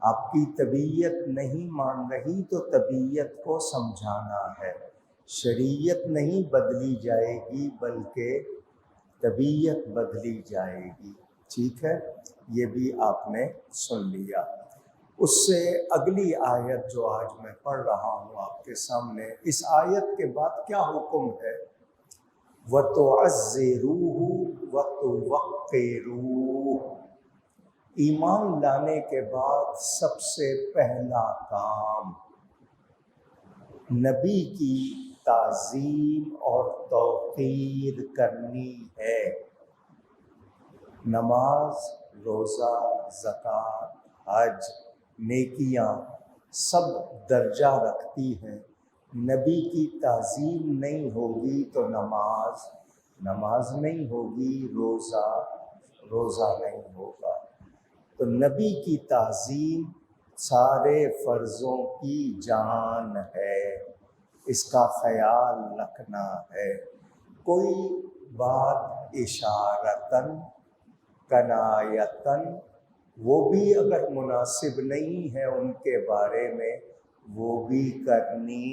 آپ کی طبیعت نہیں مان رہی تو طبیعت کو سمجھانا ہے، شریعت نہیں بدلی جائے گی بلکہ طبیعت بدلی جائے گی۔ ٹھیک ہے، یہ بھی آپ نے سن لیا۔ اس سے اگلی آیت جو آج میں پڑھ رہا ہوں آپ کے سامنے، اس آیت کے بعد کیا حکم ہے؟ وَتُعَزِّرُوهُ وَتُوَقِّرُوهُ۔ ایمان لانے کے بعد سب سے پہلا کام نبی کی تعظیم اور توقیر کرنی ہے۔ نماز، روزہ، زکوٰۃ، حج، نیکیاں سب درجہ رکھتی ہیں۔ نبی کی تعظیم نہیں ہوگی تو نماز نہیں ہوگی، روزہ نہیں ہوگا۔ تو نبی کی تعظیم سارے فرضوں کی جان ہے، اس کا خیال رکھنا ہے۔ کوئی بات اشارتاً کنایتاً وہ بھی اگر مناسب نہیں ہے ان کے بارے میں، وہ بھی کرنی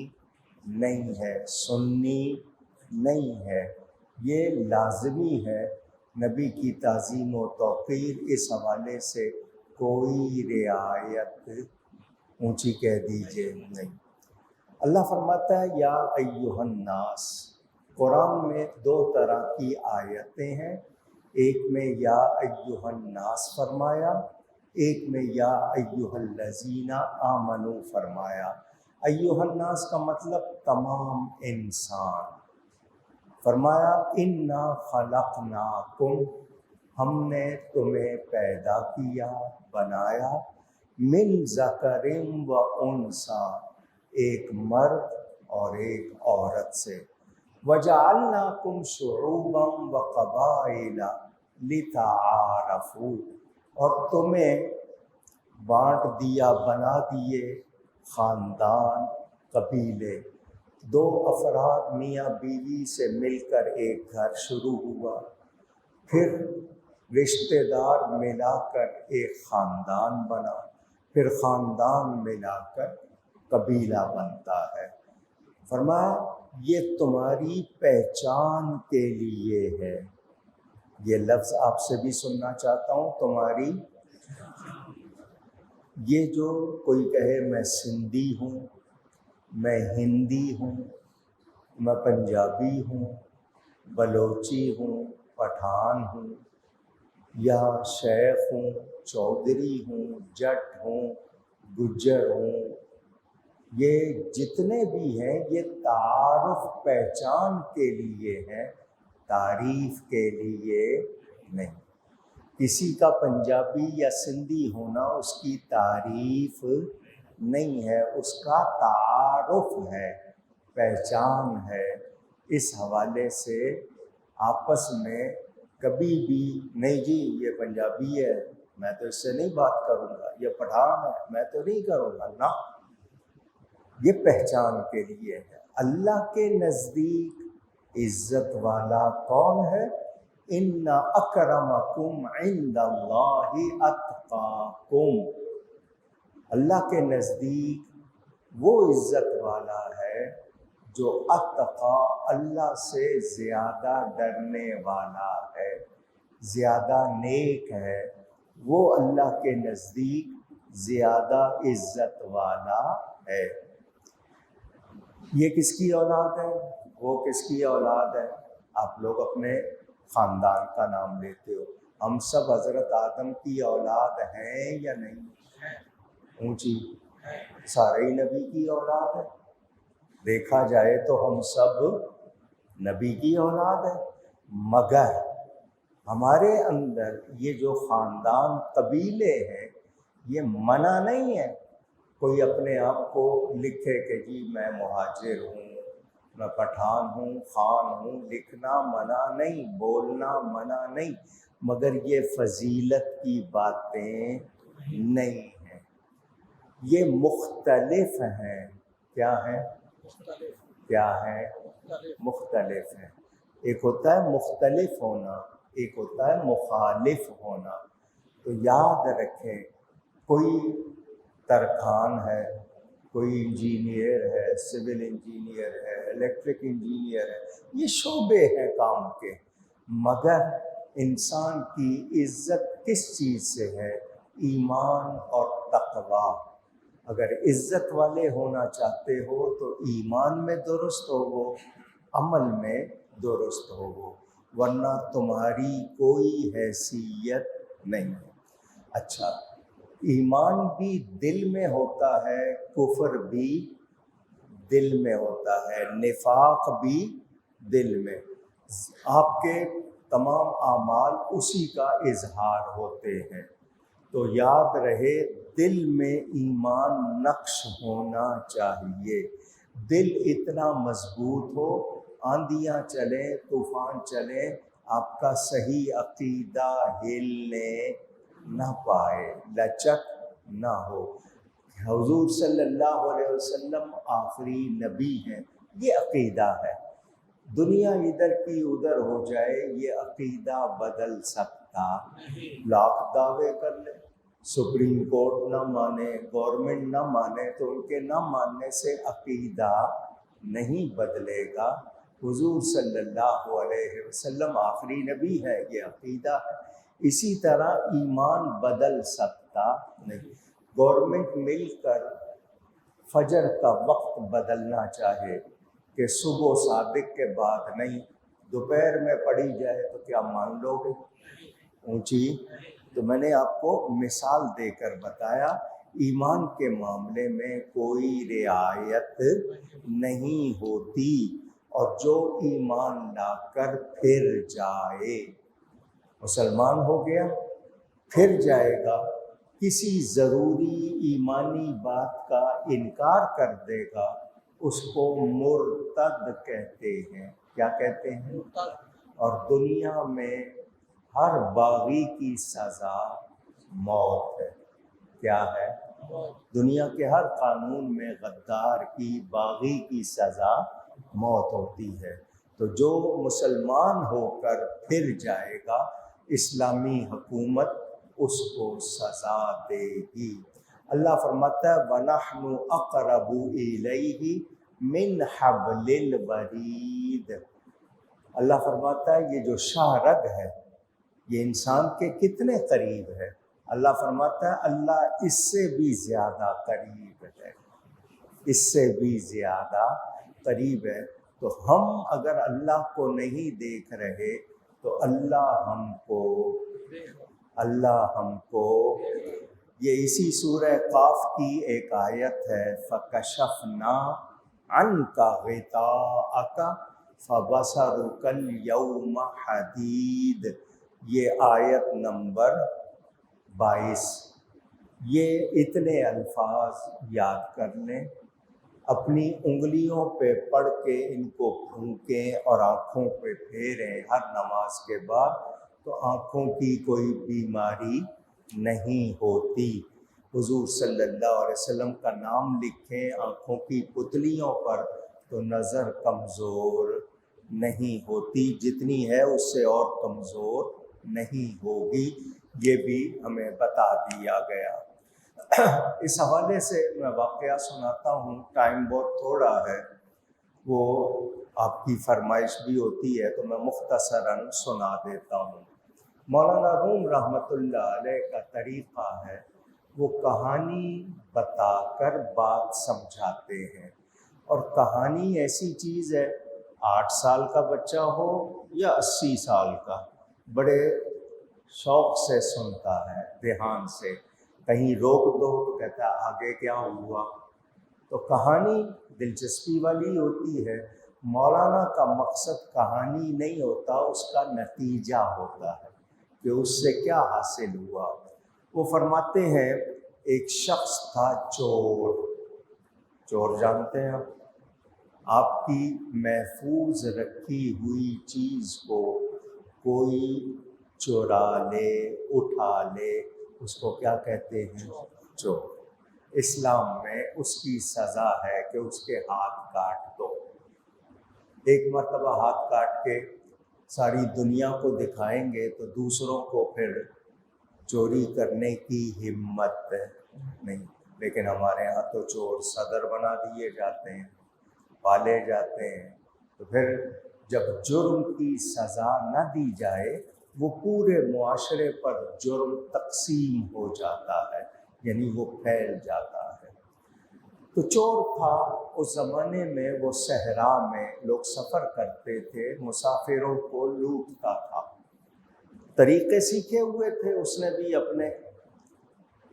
نہیں ہے، سننی نہیں ہے۔ یہ لازمی ہے۔ نبی کی تعظیم و توقیر اس حوالے سے کوئی رعایت اونچی کہہ دیجئے نہیں۔ اللہ فرماتا ہے یا ایھا الناس۔ قرآن میں دو طرح کی آیتیں ہیں، ایک میں یا ایھا الناس فرمایا، ایک میں یا ایھا الذین آمنوا فرمایا۔ ایھا الناس کا مطلب تمام انسان۔ فرمایا انا خلقناکم، ہم نے تمہیں پیدا کیا، بنایا، من ذکر و انثی، ایک مرد اور ایک عورت سے، وجعلناکم شعوبا وقبائل لتعارفوا، اور تمہیں بانٹ دیا، بنا دیے خاندان، قبیلے۔ دو افراد میاں بیوی سے مل کر ایک گھر شروع ہوا، پھر رشتہ دار ملا کر ایک خاندان بنا، پھر خاندان ملا کر قبیلہ بنتا ہے۔ فرمایا یہ تمہاری پہچان کے لیے ہے۔ یہ لفظ آپ سے بھی سننا چاہتا ہوں، تمہاری۔ یہ جو کوئی کہے میں سندھی ہوں، میں ہندی ہوں، میں پنجابی ہوں، بلوچی ہوں، پٹھان ہوں، یا شیخ ہوں، چودھری ہوں، جٹ ہوں، گجر ہوں، یہ جتنے بھی ہیں یہ تعارف پہچان کے لیے ہیں، تعریف کے لیے نہیں۔ کسی کا پنجابی یا سندھی ہونا اس کی تعریف نہیں ہے، اس کا تعارف ہے، پہچان ہے۔ اس حوالے سے آپس میں کبھی بھی نہیں جی یہ پنجابی ہے میں تو اس سے نہیں بات کروں گا، یہ پٹھان ہے میں تو نہیں کروں گا، نہ، یہ پہچان کے لیے ہے۔ اللہ کے نزدیک عزت والا کون ہے؟ ان اکرمکم عند اللہ اتقاکم، اللہ کے نزدیک وہ عزت والا ہے جو اتقا، اللہ سے زیادہ ڈرنے والا ہے، زیادہ نیک ہے، وہ اللہ کے نزدیک زیادہ عزت والا ہے۔ یہ کس کی اولاد ہے؟ وہ کس کی اولاد ہے؟ آپ لوگ اپنے خاندان کا نام لیتے ہو، ہم سب حضرت آدم کی اولاد ہیں یا نہیں؟ اونچی، سارے ہی نبی کی اولاد ہے۔ دیکھا جائے تو ہم سب نبی کی اولاد ہیں، مگر ہمارے اندر یہ جو خاندان قبیلے ہیں یہ منع نہیں ہے۔ کوئی اپنے آپ کو لکھے کہ جی میں مہاجر ہوں، میں پٹھان ہوں، خان ہوں، لکھنا منع نہیں، بولنا منع نہیں، مگر یہ فضیلت کی باتیں نہیں ہیں، یہ مختلف ہیں۔ کیا ہیں؟ کیا ہیں؟ مختلف ہیں۔ ایک ہوتا ہے مختلف ہونا، ایک ہوتا ہے مخالف ہونا۔ تو یاد رکھیں، کوئی ترکھان ہے، کوئی انجینئر ہے، سول انجینئر ہے، الیکٹرک انجینئر ہے، یہ شعبے ہیں کام کے، مگر انسان کی عزت کس چیز سے ہے؟ ایمان اور تقوی۔ اگر عزت والے ہونا چاہتے ہو تو ایمان میں درست ہوو، عمل میں درست ہوو، ورنہ تمہاری کوئی حیثیت نہیں ہے۔ اچھا، ایمان بھی دل میں ہوتا ہے، کفر بھی دل میں ہوتا ہے، نفاق بھی دل میں۔ آپ کے تمام اعمال اسی کا اظہار ہوتے ہیں۔ تو یاد رہے، دل میں ایمان نقش ہونا چاہیے۔ دل اتنا مضبوط ہو، آندیاں چلیں، طوفان چلیں، آپ کا صحیح عقیدہ ہلنے نہ پائے، لچک نہ ہو۔ حضور صلی اللہ علیہ وسلم آخری نبی ہیں، یہ عقیدہ ہے۔ دنیا ادھر کی ادھر ہو جائے، یہ عقیدہ بدل سکتا؟ لاکھ دعوے کر لیں، سپریم کورٹ نہ مانے، گورنمنٹ نہ مانے، تو ان کے نہ ماننے سے عقیدہ نہیں بدلے گا۔ حضور صلی اللہ علیہ وسلم آخری نبی ہے، یہ عقیدہ ہے۔ اسی طرح ایمان بدل سکتا نہیں۔ گورنمنٹ مل کر فجر کا وقت بدلنا چاہے کہ صبح صادق کے بعد نہیں، دوپہر میں پڑھی جائے تو کیا مان لو گے؟ اونچی؟ تو میں نے آپ کو مثال دے کر بتایا، ایمان کے معاملے میں کوئی رعایت نہیں ہوتی، اور جو ایمان لا کر پھر جائے، مسلمان ہو گیا پھر جائے گا، کسی ضروری ایمانی بات کا انکار کر دے گا، اس کو مرتد کہتے ہیں۔ کیا کہتے ہیں؟ اور دنیا میں ہر باغی کی سزا موت ہے۔ کیا ہے؟ دنیا کے ہر قانون میں غدار کی، باغی کی سزا موت ہوتی ہے۔ تو جو مسلمان ہو کر پھر جائے گا، اسلامی حکومت اس کو سزا دے گی۔ اللہ فرماتا ہے وَنَحْنُ أَقْرَبُ إِلَيْهِ مِنْ حَبْلِ الْوَرِيدِ۔ اللہ فرماتا ہے یہ جو شاہ رگ ہے، یہ انسان کے کتنے قریب ہے؟ اللہ فرماتا ہے اللہ اس سے بھی زیادہ قریب ہے، اس سے بھی زیادہ قریب ہے۔ تو ہم اگر اللہ کو نہیں دیکھ رہے تو اللہ ہم کو یہ اسی سورہ قاف کی ایک آیت ہے، فَكَشَفْنَا عَنْكَ غِطَاءَكَ فَبَصَرُكَ الْيَوْمَ حَدِيدٌ۔ یہ آیت نمبر 22۔ یہ اتنے الفاظ یاد کر لیں، اپنی انگلیوں پہ پڑھ کے ان کو پھونکیں اور آنکھوں پہ پھیریں ہر نماز کے بعد، تو آنکھوں کی کوئی بیماری نہیں ہوتی۔ حضور صلی اللہ علیہ وسلم کا نام لکھیں آنکھوں کی پتلیوں پر تو نظر کمزور نہیں ہوتی، جتنی ہے اس سے اور کمزور نہیں ہوگی، یہ بھی ہمیں بتا دیا گیا۔ اس حوالے سے میں واقعہ سناتا ہوں، ٹائم بہت تھوڑا ہے، وہ آپ کی فرمائش بھی ہوتی ہے تو میں مختصراً سنا دیتا ہوں۔ مولانا روم رحمۃ اللہ علیہ کا طریقہ ہے، وہ کہانی بتا کر بات سمجھاتے ہیں، اور کہانی ایسی چیز ہے 8 سال کا بچہ ہو یا 80 سال کا، بڑے شوق سے سنتا ہے، دھیان سے۔ کہیں روک دو تو کہتا ہے آگے کیا ہوا؟ تو کہانی دلچسپی والی ہوتی ہے۔ مولانا کا مقصد کہانی نہیں ہوتا، اس کا نتیجہ ہوتا ہے کہ اس سے کیا حاصل ہوا۔ وہ فرماتے ہیں ایک شخص تھا چور۔ چور جانتے ہیں آپ کی محفوظ رکھی ہوئی چیز کو کوئی چورا لے، اٹھا لے، اس کو کیا کہتے ہیں؟ چور۔ اسلام میں اس کی سزا ہے کہ اس کے ہاتھ کاٹ دو۔ ایک مرتبہ ہاتھ کاٹ کے ساری دنیا کو دکھائیں گے تو دوسروں کو پھر چوری کرنے کی ہمت نہیں۔ لیکن ہمارے ہاں تو چور صدر بنا دیے جاتے ہیں، پالے جاتے ہیں، تو پھر جب جرم کی سزا نہ دی جائے وہ پورے معاشرے پر جرم تقسیم ہو جاتا ہے، یعنی وہ پھیل جاتا ہے۔ تو چور تھا اس زمانے میں، وہ صحرا میں لوگ سفر کرتے تھے، مسافروں کو لوٹتا تھا، طریقے سیکھے ہوئے تھے اس نے بھی اپنے۔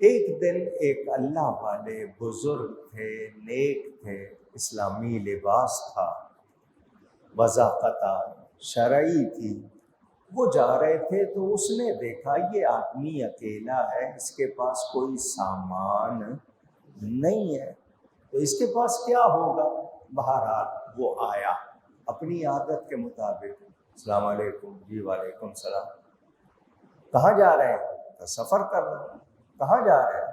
ایک دن ایک اللہ والے بزرگ تھے، نیک تھے، اسلامی لباس تھا، وضاحت شرعی تھی، وہ جا رہے تھے تو اس نے دیکھا یہ آدمی اکیلا ہے، اس کے پاس کوئی سامان نہیں ہے، تو اس کے پاس کیا ہوگا؟ بہرحال وہ آیا اپنی عادت کے مطابق، السلام علیکم، جی وعلیکم السلام، کہاں جا رہے ہیں؟ سفر کر رہے ہیں۔ کہاں جا رہے ہیں؟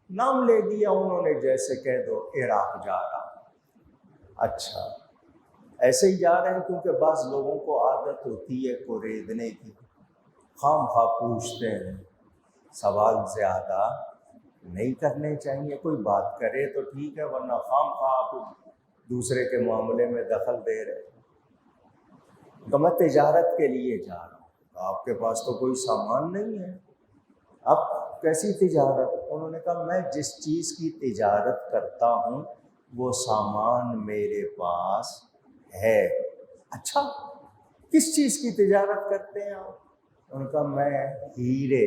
نام لے دیا انہوں نے، جیسے کہہ دو عراق جا رہا۔ اچھا، ایسے ہی جا رہے ہیں؟ کیونکہ بعض لوگوں کو عادت ہوتی ہے کوریدنے کی، خام خواہ پوچھتے ہیں، سوال زیادہ نہیں کرنے چاہیے، کوئی بات کرے تو ٹھیک ہے، ورنہ خام خواہ آپ دوسرے کے معاملے میں دخل دے رہے۔ تو میں تجارت کے لیے جا رہا ہوں، آپ کے پاس تو کوئی سامان نہیں ہے، اب کیسی تجارت؟ انہوں نے کہا میں جس چیز کی تجارت کرتا ہوں وہ سامان میرے پاس ہے۔ اچھا، کس چیز کی تجارت کرتے ہیں آپ؟ انہوں نے کہا میں ہیرے،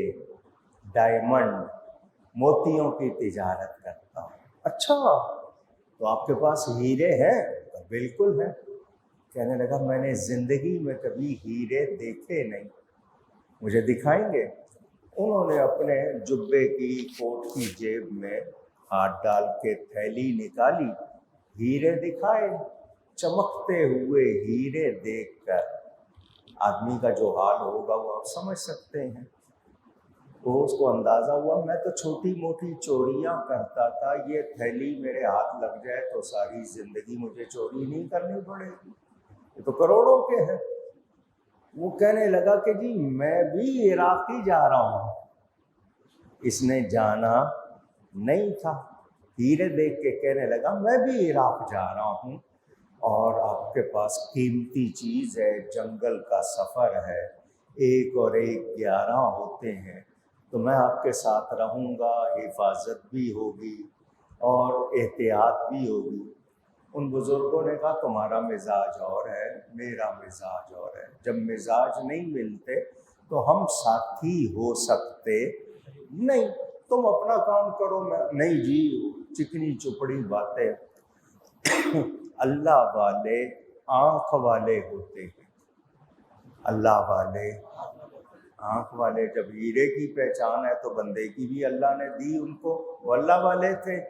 ڈائمنڈ، موتیوں کی تجارت کرتا ہوں۔ اچھا، تو آپ کے پاس ہیرے ہیں؟ بالکل ہیں۔ کہنے لگا میں نے زندگی میں کبھی ہیرے دیکھے نہیں، مجھے دکھائیں گے؟ انہوں نے اپنے جبے کی کوٹ کی جیب میں ہاتھ ڈال کے تھیلی نکالی، ہیرے دکھائے، چمکتے ہوئے ہیرے دیکھ کر آدمی کا جو حال ہوگا وہ آپ سمجھ سکتے ہیں۔ تو اس کو اندازہ ہوا میں تو چھوٹی موٹی چوریاں کرتا تھا، یہ تھیلی میرے ہاتھ لگ جائے تو ساری زندگی مجھے چوری نہیں کرنی پڑے گی، یہ تو کروڑوں کے ہیں۔ وہ کہنے لگا کہ جی میں بھی عراق ہی جا رہا ہوں۔ اس نے جانا نہیں تھا، ہیرے دیکھ کے کہنے لگا میں بھی عراق جا رہا ہوں، اور آپ کے پاس قیمتی چیز ہے، جنگل کا سفر ہے، 1 اور 1 11 ہوتے ہیں، تو میں آپ کے ساتھ رہوں گا، حفاظت بھی ہوگی اور احتیاط بھی ہوگی۔ ان بزرگوں نے کہا تمہارا مزاج اور ہے، میرا مزاج اور ہے، جب مزاج نہیں ملتے تو ہم ساتھی ہو سکتے نہیں، تم اپنا کام کرو، میں نہیں جی، چکنی چپڑی باتیں۔ اللہ والے آنکھ والے ہوتے ہیں، اللہ والے آنکھ والے۔ جب ہیرے کی پہچان ہے تو بندے کی بھی اللہ نے دی ان کو، وہ اللہ والے تھے،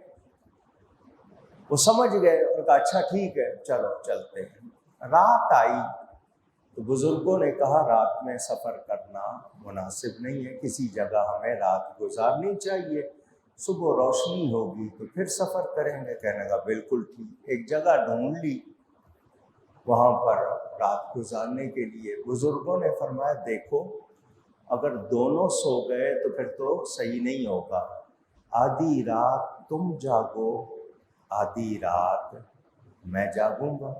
وہ سمجھ گئے، ان کا اچھا ٹھیک ہے چلو چلتے ہیں۔ رات آئی تو بزرگوں نے کہا رات میں سفر کرنا مناسب نہیں ہے، کسی جگہ ہمیں رات گزارنی چاہیے، صبح روشنی ہوگی تو پھر سفر کریں گے۔ کہنے لگا بالکل ٹھیک، ایک جگہ ڈھونڈ لی وہاں پر رات گزارنے کے لیے۔ بزرگوں نے فرمایا دیکھو اگر دونوں سو گئے تو پھر تو صحیح نہیں ہوگا، آدھی رات تم جاگو، آدھی رات میں جاگوں گا،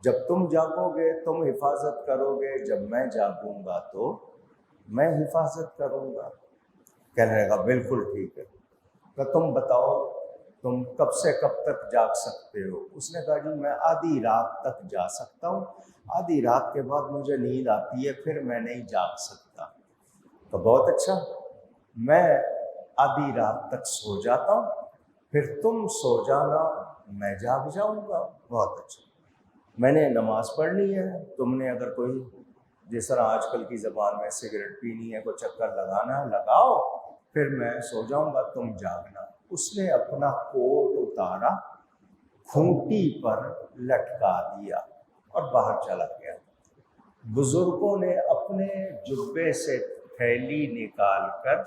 جب تم جاگو گے تم حفاظت کرو گے، جب میں جاگوں گا تو میں حفاظت کروں گا۔ کہنے لگا بالکل ٹھیک ہے، کہ تم بتاؤ تم کب سے کب تک جاگ سکتے ہو؟ اس نے کہا جی میں آدھی رات تک جا سکتا ہوں، آدھی رات کے بعد مجھے نیند آتی ہے، پھر میں نہیں جاگ سکتا۔ تو بہت اچھا، میں آدھی رات تک سو جاتا ہوں، پھر تم سو جانا، میں جاگ جاؤں گا۔ بہت اچھا، میں نے نماز پڑھنی ہے، تم نے اگر کوئی جس طرح آج کل کی زبان میں سگریٹ پینی ہے، کوئی چکر لگانا ہے لگاؤ، پھر میں سو جاؤں گا، تم جاگنا۔ اس نے اپنا کوٹ اتارا، کھوٹی پر لٹکا دیا اور باہر چلا گیا۔ بزرگوں نے اپنے جبے سے تھیلی نکال کر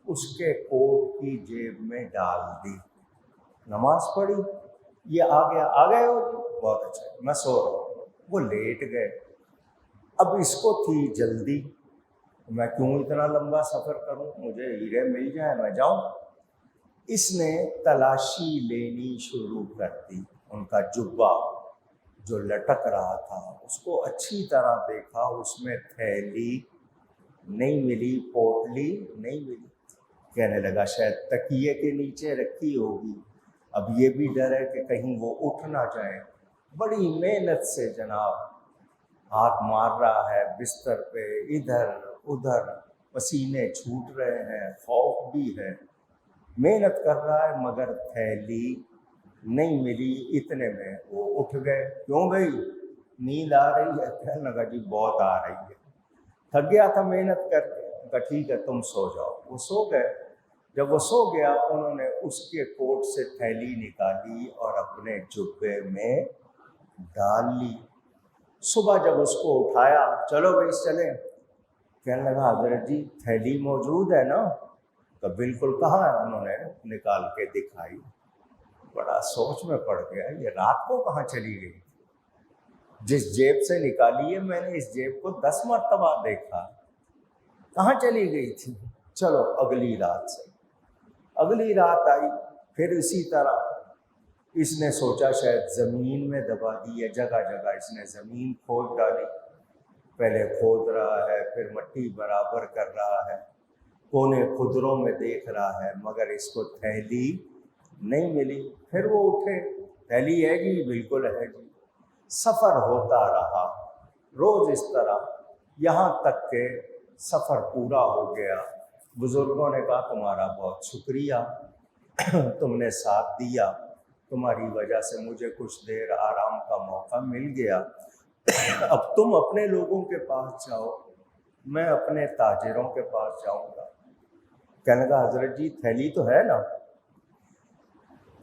اس کے کوٹ کی جیب میں ڈال دی، نماز پڑھی، یہ آ گئے ہو؟ بہت اچھا، میں سو رہا ہوں۔ وہ لیٹ گئے، اب اس کو تھی جلدی، میں کیوں اتنا لمبا سفر کروں، مجھے ہیرے مل جائیں میں جاؤں۔ اس نے تلاشی لینی شروع کر دی، ان کا جبہ جو لٹک رہا تھا اس کو اچھی طرح دیکھا، اس میں تھیلی نہیں ملی، پوٹلی نہیں ملی۔ کہنے لگا شاید تکیے کے نیچے رکھی ہوگی، اب یہ بھی ڈر ہے کہ کہیں وہ اٹھ نہ جائیں۔ بڑی محنت سے جناب ہاتھ مار رہا ہے بستر پہ، ادھر ادھر پسینے چھوٹ رہے ہیں، خوف بھی ہے، محنت کر رہا ہے، مگر تھیلی نہیں ملی۔ اتنے میں وہ اٹھ گئے۔ کیوں بھائی نیند آ رہی ہے؟ کہنے لگا جی بہت آ رہی ہے، تھک گیا تھا محنت کر کے۔ کہا ٹھیک ہے تم سو جاؤ۔ وہ سو گئے۔ جب وہ سو گیا انہوں نے اس کے کوٹ سے تھیلی نکالی اور اپنے جبے میں ڈال لی۔ صبح جب اس کو اٹھایا، چلو بھائی چلیں، کہنے لگا حضرت جی تھیلی موجود ہے نا؟ تو بالکل کہاں ہے؟ انہوں نے نکال کے دکھائی۔ بڑا سوچ میں پڑ گیا، یہ رات کو کہاں چلی گئی؟ جس جیب سے نکالی ہے میں نے اس جیب کو 10 مرتبہ دیکھا، کہاں چلی گئی تھی؟ چلو اگلی رات سے، اگلی رات آئی، پھر اسی طرح اس نے سوچا شاید زمین میں دبا دی ہے، جگہ جگہ اس نے زمین کھود ڈالی، پہلے کھود رہا ہے پھر مٹی برابر کر رہا ہے، کونے خدروں میں دیکھ رہا ہے، مگر اس کو تھیلی نہیں ملی۔ پھر وہ اٹھے، تھیلی ہے جی؟ بالکل ہے جی۔ سفر ہوتا رہا روز اس طرح، یہاں تک کہ سفر پورا ہو گیا۔ بزرگوں نے کہا تمہارا بہت شکریہ، تم نے ساتھ دیا، تمہاری وجہ سے مجھے کچھ دیر آرام کا موقع مل گیا، اب تم اپنے لوگوں کے پاس جاؤ، میں اپنے تاجروں کے پاس جاؤں گا۔ کہنے لگا حضرت جی تھیلی تو ہے نا؟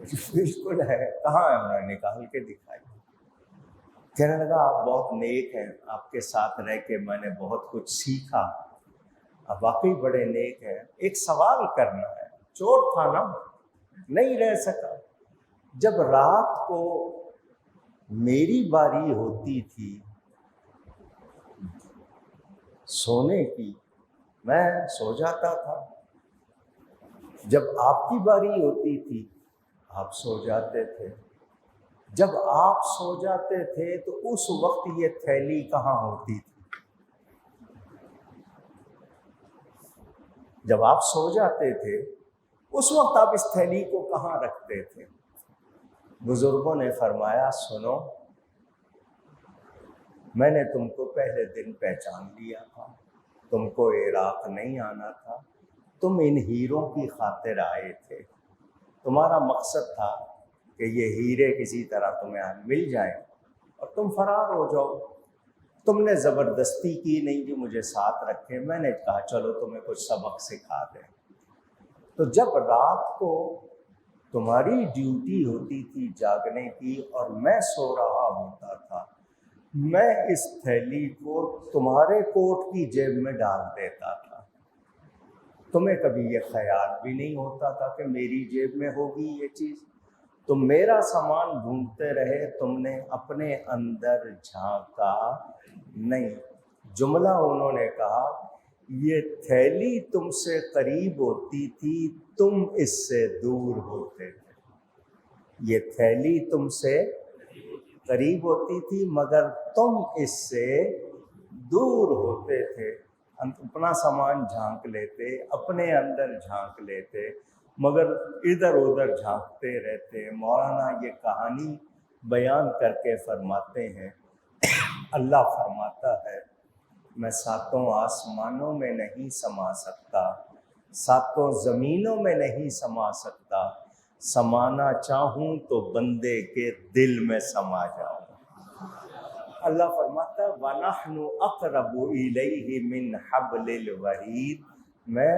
بالکل ہے۔ کہاں ہے؟ انہوں نے نکال کے دکھائی۔ کہنے لگا آپ بہت نیک ہیں، آپ کے ساتھ رہ کے میں نے بہت کچھ سیکھا، آپ واقعی بڑے نیک ہیں، ایک سوال کرنا ہے۔ چور تھا نا، نہیں رہ سکا۔ جب رات کو میری باری ہوتی تھی سونے کی، میں سو جاتا تھا، جب آپ کی باری ہوتی تھی آپ سو جاتے تھے، جب آپ سو جاتے تھے تو اس وقت یہ تھیلی کہاں ہوتی تھی؟ جب آپ سو جاتے تھے اس وقت آپ اس تھیلی کو کہاں رکھتے تھے؟ بزرگوں نے فرمایا سنو، میں نے تم کو پہلے دن پہچان لیا تھا، تم کو عراق نہیں آنا تھا، تم ان ہیروں کی خاطر آئے تھے، تمہارا مقصد تھا کہ یہ ہیرے کسی طرح تمہیں مل جائیں اور تم فرار ہو جاؤ۔ تم نے زبردستی کی نہیں کہ مجھے ساتھ رکھے، میں نے کہا چلو تمہیں کچھ سبق سکھا دیں۔ تو جب رات کو تمہاری ڈیوٹی ہوتی تھی جاگنے کی اور میں سو رہا ہوتا تھا، میں اس تھیلی کو تمہارے کوٹ کی جیب میں ڈال دیتا تھا، تمہیں کبھی یہ خیال بھی نہیں ہوتا تھا کہ میری جیب میں ہوگی یہ چیز، تم میرا سامان ڈھونڈتے رہے، تم نے اپنے اندر جھانکا نہیں۔ جملہ انہوں نے کہا یہ تھیلی تم سے قریب ہوتی تھی، تم اس سے دور ہوتے تھے، یہ تھیلی تم سے قریب ہوتی تھی مگر تم اس سے دور ہوتے تھے، اپنا سامان جھانک لیتے، اپنے اندر جھانک لیتے، مگر ادھر ادھر جھانکتے رہتے۔ مولانا یہ کہانی بیان کر کے فرماتے ہیں، اللہ فرماتا ہے میں ساتوں آسمانوں میں نہیں سما سکتا، ساتوں زمینوں میں نہیں سما سکتا، سمانا چاہوں تو بندے کے دل میں سما جاؤں۔ اللہ فرماتا ہے وَنَحْنُ أَقْرَبُ إِلَيْهِ مِنْ حَبْلِ الْوَرِيدِ، میں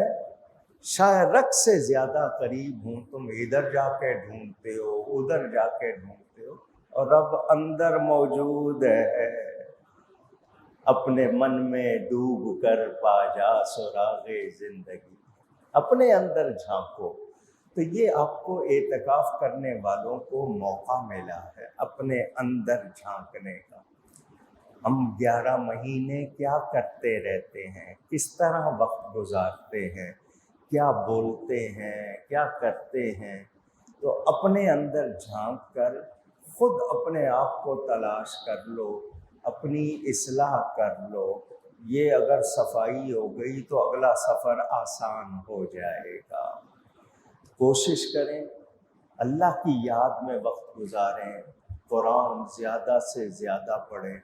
شاعرک سے زیادہ قریب ہوں، تم ادھر جا کے ڈھونڈتے ہو، ادھر جا کے ڈھونڈتے ہو، اور رب اندر موجود ہے، اپنے من میں ڈوب کر پا جا سراغ زندگی، اپنے اندر جھانکو۔ تو یہ آپ کو اعتکاف کرنے والوں کو موقع ملا ہے اپنے اندر جھانکنے کا۔ ہم 11 مہینے کیا کرتے رہتے ہیں، کس طرح وقت گزارتے ہیں، کیا بولتے ہیں، کیا کرتے ہیں، تو اپنے اندر جھانک کر خود اپنے آپ کو تلاش کر لو، اپنی اصلاح کر لو۔ یہ اگر صفائی ہو گئی تو اگلا سفر آسان ہو جائے گا۔ کوشش کریں اللہ کی یاد میں وقت گزاریں، قرآن زیادہ سے زیادہ پڑھیں۔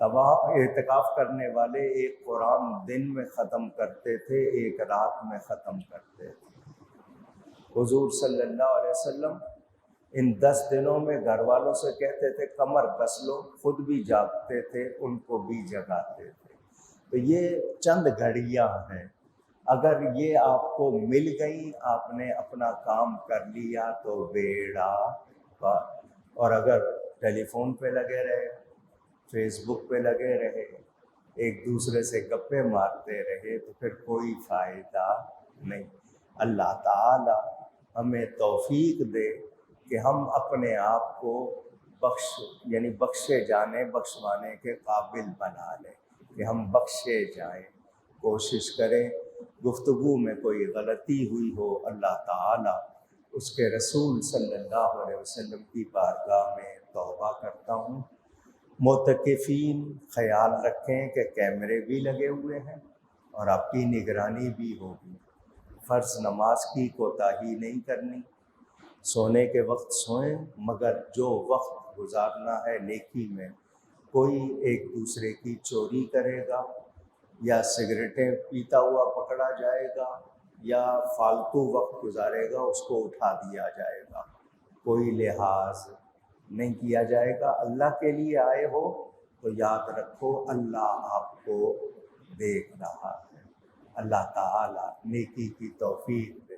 اعتکاف کرنے والے ایک قرآن دن میں ختم کرتے تھے، ایک رات میں ختم کرتے تھے۔ حضور صلی اللہ علیہ وسلم ان 10 دنوں میں گھر والوں سے کہتے تھے کمر کس لو، خود بھی جاگتے تھے، ان کو بھی جگاتے تھے۔ تو یہ چند گھڑیاں ہیں، اگر یہ آپ کو مل گئیں، آپ نے اپنا کام کر لیا تو بیڑا پار۔ اور اگر ٹیلی فون پہ لگے رہے، فیس بک پہ لگے رہے، ایک دوسرے سے گپے مارتے رہے تو پھر کوئی فائدہ نہیں۔ اللہ تعالی ہمیں توفیق دے کہ ہم اپنے آپ کو بخشے جانے، بخشوانے کے قابل بنا لیں، کہ ہم بخشے جائیں۔ کوشش کریں گفتگو میں کوئی غلطی ہوئی ہو، اللہ تعالی اس کے رسول صلی اللہ علیہ وسلم کی بارگاہ میں توبہ کرتا ہوں۔ معتکفین خیال رکھیں کہ کیمرے بھی لگے ہوئے ہیں اور آپ کی نگرانی بھی ہوگی۔ فرض نماز کی کوتاہی نہیں کرنی، سونے کے وقت سوئیں، مگر جو وقت گزارنا ہے نیکی میں، کوئی ایک دوسرے کی چوری کرے گا یا سگریٹیں پیتا ہوا پکڑا جائے گا یا فالتو وقت گزارے گا، اس کو اٹھا دیا جائے گا، کوئی لحاظ نہیں کیا جائے گا۔ اللہ کے لیے آئے ہو تو یاد رکھو اللہ آپ کو دیکھ رہا ہے۔ اللہ تعالی نیکی کی توفیق